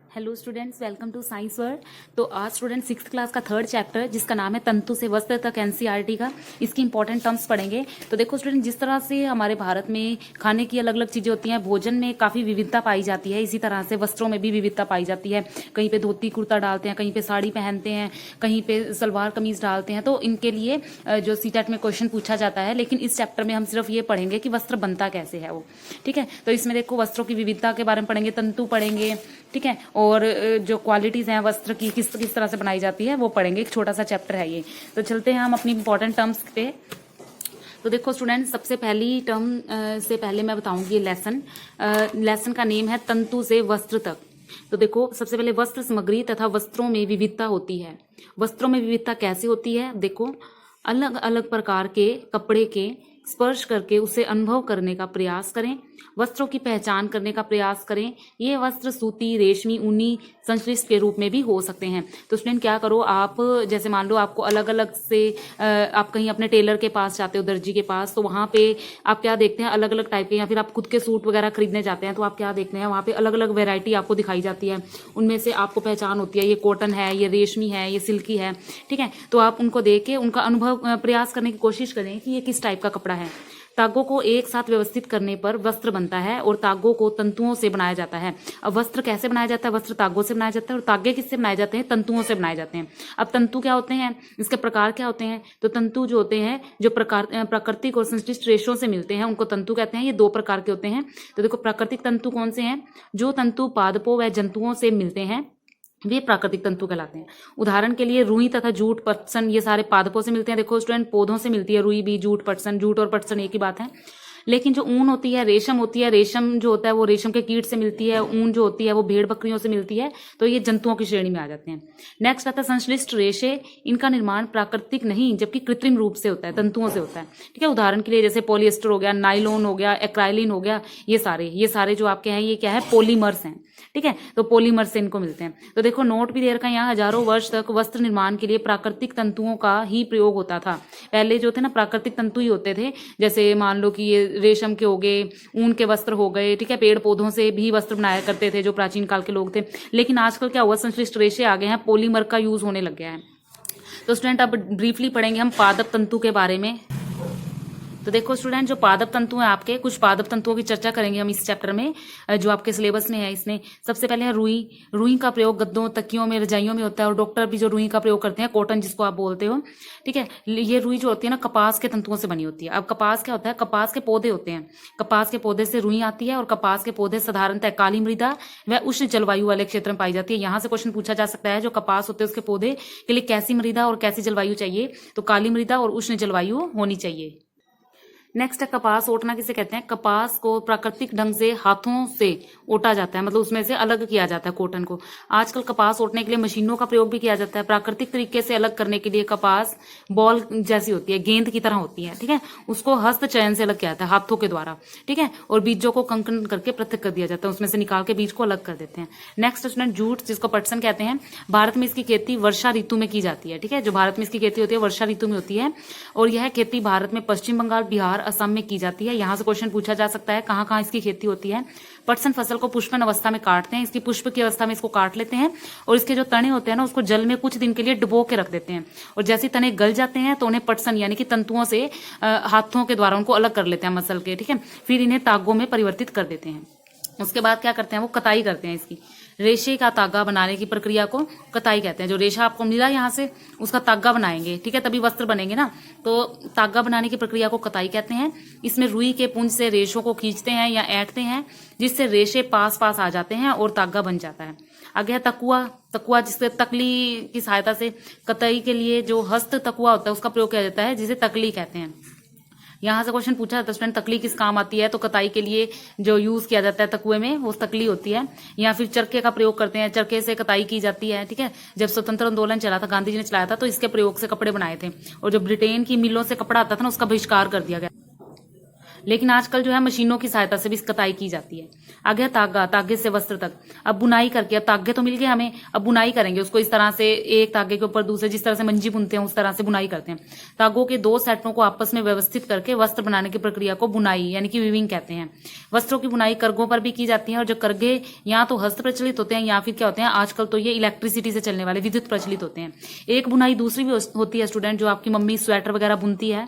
Hello students, welcome to science world. तो आज student 6th class का 3rd चैप्टर जिसका नाम है तंतु से वस्त्र तक एनसीईआरटी का, इसकी इंपॉर्टेंट टर्म्स पढ़ेंगे। तो देखो स्टूडेंट, जिस तरह से हमारे भारत में खाने की अलग अलग चीज़ें होती हैं, भोजन में काफ़ी विविधता पाई जाती है, इसी तरह से वस्त्रों में भी विविधता पाई जाती है। कहीं पे धोती कुर्ता डालते हैं, कहीं पे साड़ी पहनते हैं, कहीं पे सलवार कमीज डालते हैं। तो इनके लिए जो सीटेट में क्वेश्चन पूछा जाता है, लेकिन इस चैप्टर में हम सिर्फ ये पढ़ेंगे कि वस्त्र बनता कैसे है वो। ठीक है, तो इसमें देखो वस्त्रों की विविधता के बारे में पढ़ेंगे, तंतु पढ़ेंगे, ठीक है, और जो क्वालिटीज हैं वस्त्र की किस तरह से बनाई जाती है वो पढ़ेंगे। एक छोटा सा चैप्टर है ये। तो चलते हैं हम अपनी इंपॉर्टेंट टर्म्स पे। तो देखो स्टूडेंट, सबसे पहली टर्म से पहले मैं बताऊंगी लेसन का नेम है तंतु से वस्त्र तक। तो देखो, सबसे पहले वस्त्र सामग्री तथा वस्त्रों में विविधता होती है। वस्त्रों में विविधता कैसे होती है? देखो, अलग अलग प्रकार के कपड़े के स्पर्श करके उसे अनुभव करने का प्रयास करें, वस्त्रों की पहचान करने का प्रयास करें। ये वस्त्र सूती, रेशमी, ऊनी, संश्लिष्ट के रूप में भी हो सकते हैं। तो स्टूडेंट क्या करो, आप जैसे मान लो आपको अलग अलग से आप कहीं अपने टेलर के पास जाते हो, दर्जी के पास, तो वहाँ पे आप क्या देखते हैं, अलग अलग टाइप के, या फिर आप खुद के सूट वगैरह खरीदने जाते हैं तो आप क्या देखते हैं, वहाँ पे अलग अलग वेरायटी आपको दिखाई जाती है। उनमें से आपको पहचान होती है, ये कॉटन है, ये रेशमी है, ये सिल्की है। ठीक है, तो आप उनको देख के उनका अनुभव प्रयास करने की कोशिश करें कि ये किस टाइप का कपड़ा है। तागों को एक साथ व्यवस्थित करने पर वस्त्र बनता है और तागों को तंतुओं से बनाया जाता है। अब वस्त्र कैसे बनाया जाता है? वस्त्र तागों से बनाया जाता है, और तागे किससे बनाए जाते हैं? तंतुओं से बनाए जाते हैं। अब तंतु क्या होते हैं, इसके प्रकार क्या होते हैं? तो तंतु जो होते हैं, जो प्राकृतिक और संश्लिष्ट रेशों से मिलते हैं, उनको तंतु कहते हैं। ये 2 प्रकार के होते हैं। तो देखो, प्राकृतिक तंतु कौन से हैं? जो तंतु पादपों व जंतुओं से मिलते हैं वे प्राकृतिक तंतु कहलाते हैं। उदाहरण के लिए रुई तथा जूट, पटसन, ये सारे पादपों से मिलते हैं। देखो स्टूडेंट, पौधों से मिलती है रुई भी, जूट, पटसन। जूट और पटसन एक ही बात है। लेकिन जो ऊन होती है, रेशम होती है, रेशम जो होता है वो रेशम के कीट से मिलती है। ऊन जो होती है वो भेड़ बकरियों से मिलती है। तो ये जंतुओं की श्रेणी में आ जाते हैं। नेक्स्ट आता है संश्लिष्ट रेशे। इनका निर्माण प्राकृतिक नहीं जबकि कृत्रिम रूप से होता है, तंतुओं से होता है। ठीक है, उदाहरण के लिए जैसे पॉलिएस्टर हो गया, नाइलॉन हो गया, एक्राइलिन हो गया, ये सारे जो आपके हैं, ये क्या है? पॉलीमर्स हैं। ठीक है, तो पॉलीमर से इनको मिलते हैं। तो देखो, नोट भी दे रखा है यहाँ, हजारों वर्ष तक वस्त्र निर्माण के लिए प्राकृतिक तंतुओं का ही प्रयोग होता था। पहले जो थे ना, प्राकृतिक तंतु ही होते थे। जैसे मान लो कि ये रेशम के हो गए, ऊन के वस्त्र हो गए, ठीक है, पेड़ पौधों से भी वस्त्र बनाया करते थे जो प्राचीन काल के लोग थे। लेकिन आजकल क्या हुआ, संश्लिष्ट रेशे आ गए हैं, पॉलीमर का यूज होने लग गया है। तो स्टूडेंट, अब ब्रीफली पढ़ेंगे हम पादप तंतु के बारे में। तो देखो स्टूडेंट, जो पादप तंतु हैं आपके, कुछ पादप तंतुओं की चर्चा करेंगे हम इस चैप्टर में, जो आपके सिलेबस में है। इसमें सबसे पहले है रुई। रुई का प्रयोग गद्दों, तकियों में, रजाइयों में होता है, और डॉक्टर भी जो रुई का प्रयोग करते हैं, कॉटन जिसको आप बोलते हो। ठीक है, ये रुई जो होती है ना, कपास के तंतुओं से बनी होती है। अब कपास क्या होता है? कपास के पौधे होते हैं, कपास के पौधे से रुई आती है, और कपास के पौधे साधारणतः काली मृदा व उष्ण जलवायु वाले क्षेत्र में पाई जाती है। यहाँ से क्वेश्चन पूछा जा सकता है, जो कपास होते हैं उसके पौधे के लिए कैसी मृदा और कैसी जलवायु चाहिए? तो काली मृदा और उष्ण जलवायु होनी चाहिए। नेक्स्ट है कपास ओटना। किसे कहते हैं? कपास को प्राकृतिक ढंग से हाथों से ओटा जाता है, मतलब उसमें से अलग किया जाता है कॉटन को। आजकल कपास ओटने के लिए मशीनों का प्रयोग भी किया जाता है। प्राकृतिक तरीके से अलग करने के लिए कपास बॉल जैसी होती है, गेंद की तरह होती है। ठीक है, उसको हस्त चयन से अलग किया जाता है, हाथों के द्वारा। ठीक है, और बीजों को कंकन करके पृथक कर दिया जाता है, उसमें से निकाल के बीज को अलग कर देते हैं। नेक्स्ट स्टूडेंट, जूट, जिसको पटसन कहते हैं। भारत में इसकी खेती वर्षा ऋतु में की जाती है। ठीक है, जो भारत में इसकी खेती होती है वर्षा ऋतु में होती है, और यह खेती भारत में पश्चिम बंगाल, बिहार, असम में की जाती है। यहां से क्वेश्चन पूछा जा सकता है कहां कहां इसकी खेती होती है। पटसन फसल को पुष्पन अवस्था में काटते हैं, इसकी पुष्प की अवस्था में इसको काट लेते हैं, और इसके जो तने होते हैं ना, उसको जल में कुछ दिन के लिए डुबो के रख देते हैं, और जैसे तने गल जाते हैं तो उन्हें पटसन यानी कि तंतुओं से हाथों के द्वारा उनको अलग कर लेते हैं मसल के। ठीक है, फिर इन्हें तागों में परिवर्तित कर देते हैं। उसके बाद क्या करते हैं, वो कताई करते हैं। इसकी रेशे का तागा बनाने की प्रक्रिया को कताई कहते हैं। जो रेशा आपको मिला यहाँ से, उसका तागा बनाएंगे, ठीक है, तभी वस्त्र बनेंगे ना। तो तागा बनाने की प्रक्रिया को कताई कहते हैं। इसमें रुई के पुंज से रेशों को खींचते हैं या ऐंठते हैं, जिससे रेशे पास पास आ जाते हैं और तागा बन जाता है। आगे है तकुआ। तकुआ, जिससे तकली की सहायता से कताई के लिए जो हस्त तकुआ होता है उसका प्रयोग किया जाता है, जिसे तकली कहते हैं। यहाँ से क्वेश्चन पूछा जाता है स्टूडेंट, तकली किस काम आती है? तो कताई के लिए जो यूज किया जाता है तकुए में, वो तकली होती है। या फिर चरखे का प्रयोग करते हैं, चरखे से कताई की जाती है। ठीक है, जब स्वतंत्र आंदोलन चला था, गांधी जी ने चलाया था, तो इसके प्रयोग से कपड़े बनाए थे। और जो ब्रिटेन की मिलों से कपड़ा आता था ना, उसका बहिष्कार कर दिया गया। लेकिन आजकल जो है मशीनों की सहायता से भी इस कताई की जाती है। आगे है तागा, तागे से वस्त्र तक। अब बुनाई करके, अब तागे तो मिल गए हमें, अब बुनाई करेंगे उसको इस तरह से, एक तागे के ऊपर दूसरे, जिस तरह से मंजी बुनते हैं उस तरह से बुनाई करते हैं। तागों के 2 सेटों को आपस में व्यवस्थित करके वस्त्र बनाने की प्रक्रिया को बुनाई यानी कि वीविंग कहते हैं। वस्त्रों की बुनाई करगों पर भी की जाती है, और जो करगे या तो हस्त प्रचलित होते हैं या फिर क्या होते हैं, आजकल तो ये इलेक्ट्रिसिटी से चलने वाले विद्युत प्रचलित होते हैं। एक बुनाई दूसरी भी होती है स्टूडेंट, जो आपकी मम्मी स्वेटर वगैरह बुनती है,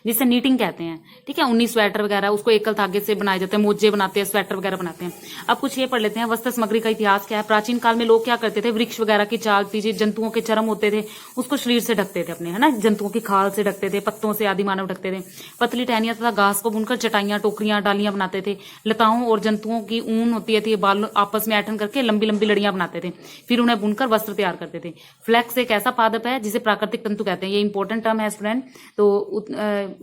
जिसे नीटिंग कहते हैं। ठीक है, ऊनी स्वेटर वगैरह उसको एकल धागे से बनाए जाते हैं, मोजे बनाते हैं, स्वेटर वगैरह बनाते हैं। अब कुछ ये पढ़ लेते हैं, वस्त्र सामग्री का इतिहास क्या है। प्राचीन काल में लोग क्या करते थे, वृक्ष वगैरह की चाल थी, जंतुओं के चरम होते थे, उसको शरीर से ढकते थे अपने, है ना, जंतुओं की खाल से ढकते थे, पत्तों से आदि मानव ढकते थे। पतली टहनियां तथा घास को बुनकर चटाइयां, टोकरियां, डालियां बनाते थे। लताओं और जंतुओं की ऊन होती थी, बाल आपस में ऐठन करके लंबी लंबी लड़ियां बनाते थे, फिर उन्हें बुनकर वस्त्र तैयार करते थे। फ्लैक्स एक ऐसा पादप है जिसे प्राकृतिक तंतु कहते हैं। ये इंपॉर्टेंट टर्म है स्टूडेंट, तो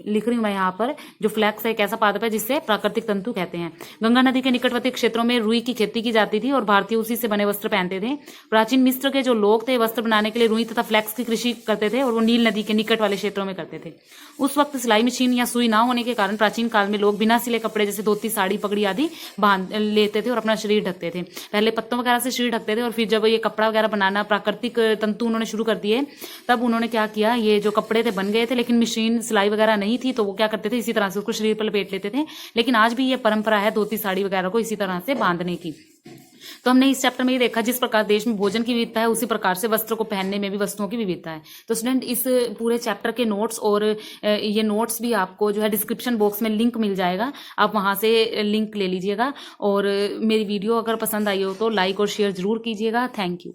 लिख रही हूं मैं यहाँ पर, जो फ्लैक्स है एक ऐसा पादप है जिससे प्राकृतिक तंतु कहते हैं। गंगा नदी के निकटवर्ती क्षेत्रों में रुई की खेती की जाती थी और भारतीय उसी से बने वस्त्र पहनते थे। प्राचीन मिस्र के जो लोग थे वस्त्र बनाने के लिए रुई तथा फ्लैक्स की कृषि करते थे, और वो नील नदी के निकट वाले क्षेत्रों में करते थे। उस वक्त सिलाई मशीन या सुई ना होने के कारण प्राचीन काल में लोग बिना सिले कपड़े जैसे धोती, साड़ी, पगड़ी आदि बांध लेते थे और अपना शरीर ढकते थे। पहले पत्तों वगैरह से शरीर ढकते थे, और फिर जब ये कपड़ा वगैरह बनाना प्राकृतिक तंतु उन्होंने शुरू कर दिए, तब उन्होंने क्या किया, ये जो कपड़े थे बन गए थे, लेकिन मशीन सिलाई वगैरह नहीं थी, तो वो क्या करते थे, इसी तरह से उसको शरीर पर लपेट लेते थे। लेकिन आज भी ये परंपरा है धोती, साड़ी वगैरह को इसी तरह से बांधने की। तो हमने इस चैप्टर में ये देखा, जिस प्रकार देश में भोजन की विविधता है उसी प्रकार से वस्त्र को पहनने में भी वस्तुओं की विविधता है। तो स्टूडेंट, इस पूरे चैप्टर के नोट्स और ये नोट्स भी आपको जो है डिस्क्रिप्शन बॉक्स में लिंक मिल जाएगा, आप वहां से लिंक ले लीजिएगा। और मेरी वीडियो अगर पसंद आई हो तो लाइक और शेयर जरूर कीजिएगा। Thank you.